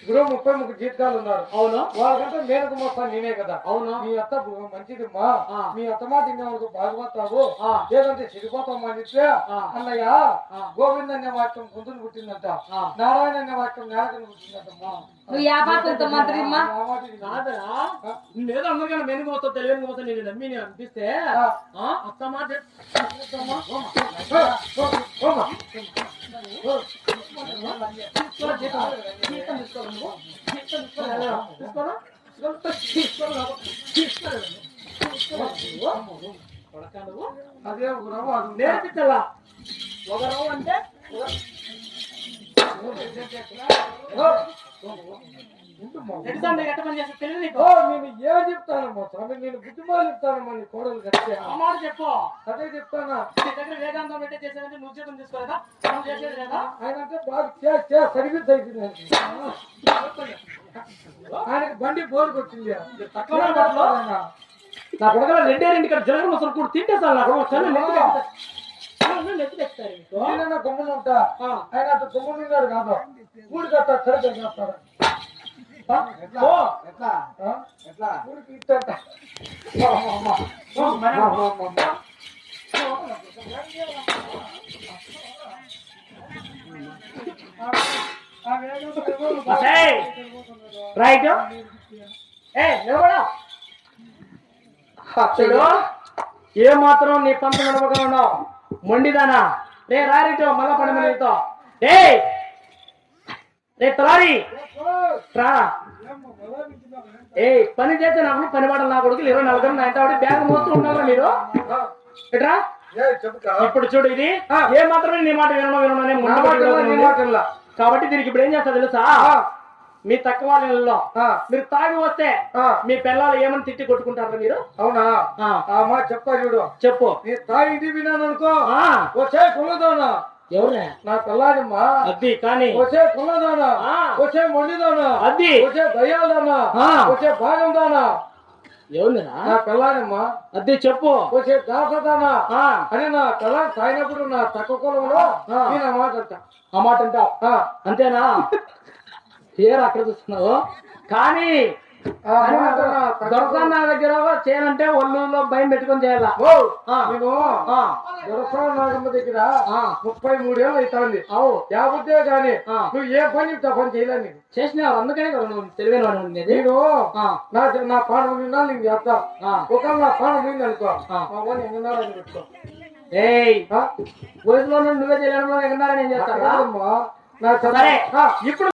ఇప్పుడు 33 జీతాలు ఉన్నారు. అవును. వాళ్ళకంటే మేనకు మొత్తం నేనే కదా. అవును. మీ అత్త మంచిది మా మీ అత్త మాట ఇంకొకరికి బాగుపడతావు లేదంటే చెడిపోతాం అని చెప్తే అన్నయ్య గోవింద్ అనే వాక్యం గుంతులు పుట్టిందంట, నారాయణ అనే వాక్యం నేలకని పుట్టిందంట. నువ్వు యాపాకంతో మంత్రి కాదరా లేదు అందరికన్నా మెనుగు మొత్తం తెలియని మొత్తం నేను నమ్మి నేను అనిపిస్తే అత్త మాట అదే నేర్పించాలా ఒక రవ్వ అంటే నేను ఏం చెప్తానమ్మా స్వామి, నేను బుద్ధిమాలు చెప్తానమ్మా నీ కోడలు కట్టే మాట చెప్పు. అదే చెప్తానా. వేదాంతం పెట్టే చేసేదంటే నువ్వు జీతం తీసుకోలేదా? నువ్వు చేసేది లేదా? ఆయన అంటే బాగా సర్వీస్ అయిపోయింది. ఆయనకి బండి బోర్ కొట్టింది. నా కొడగల 2 ఇక్కడ జరగడం అసలు కూడా తింటే సార్ నాకు నేనన్నా గమ్మున ఉంటా, ఆయన అటు గమ్మున్నాడు కాదు ఊడి కట్ట సరిగ్గా చేస్తాడు. ఊరికి ఇట్టంట రైట్ ఏ మాత్రం నీ పంత నడవగా ఉన్నావు మొండిదానా. రే రారితో మళ్ళా పని మనతో రే తలారి రా. పని చేస్తే నాకు పని పడాలి. నా కొడుకు 24 నా ఎంత బ్యాగ్ మోస్తూ ఉండాలా మీరు ఎట్రా. ఇప్పుడు చూడు ఇది ఏ మాత్రమే నీ మాట వినడం కాబట్టి దీనికి ఇప్పుడు ఏం చేస్తా తెలుసా, మీ తక్కువ వాళ్ళలో మీరు తాగి వస్తే మీ పిల్లలు ఏమని తిట్టి కొట్టుకుంటారా మీరు? అవునా మా చెప్తా చూడు. చెప్పు. నీ తాగి వినాను అనుకో వచ్చే కుల్లదోనా ఎవరే నా పిల్లాడమ్మా అది కానీ వచ్చే కుల్లదోనా వచ్చే మొండిదోనా అది వచ్చే దయ్యాలదోనా వచ్చే భాగం దానా ఎవరునా నా పిల్లాడమ్మా అది చెప్పు. వచ్చే దాసదానా అని నా పిల్ల తాగినప్పుడు నా తక్కువ కులంలో నేను ఆ మాట అంటా. ఆ మాట అంటావు అంతేనా? పేరు అక్కడ చూస్తున్నావు కానీ దొరసాన్ నా దగ్గర చేయాలంటే ఒళ్ళులో భయం పెట్టుకొని చేయాలా. నేను దొరసాన్ నాగమ్మ దగ్గర 33 ఏళ్ళు అవుతుంది. యావద్దే కానీ నువ్వు ఏ పని చెప్తా పని చేయలే. నీకు చేసినావు అందుకనే కదా నువ్వు తెలివైన వాడు. నేను నా పానం నిన్నా నీకు చేస్తా. ఒకవేళ నా పానం పోయింది అనుకో ఎన్నారని పెట్టుకో. వయసులో నువ్వే చేయడం ఎన్నారని నేను చేస్తాను. ఇప్పుడు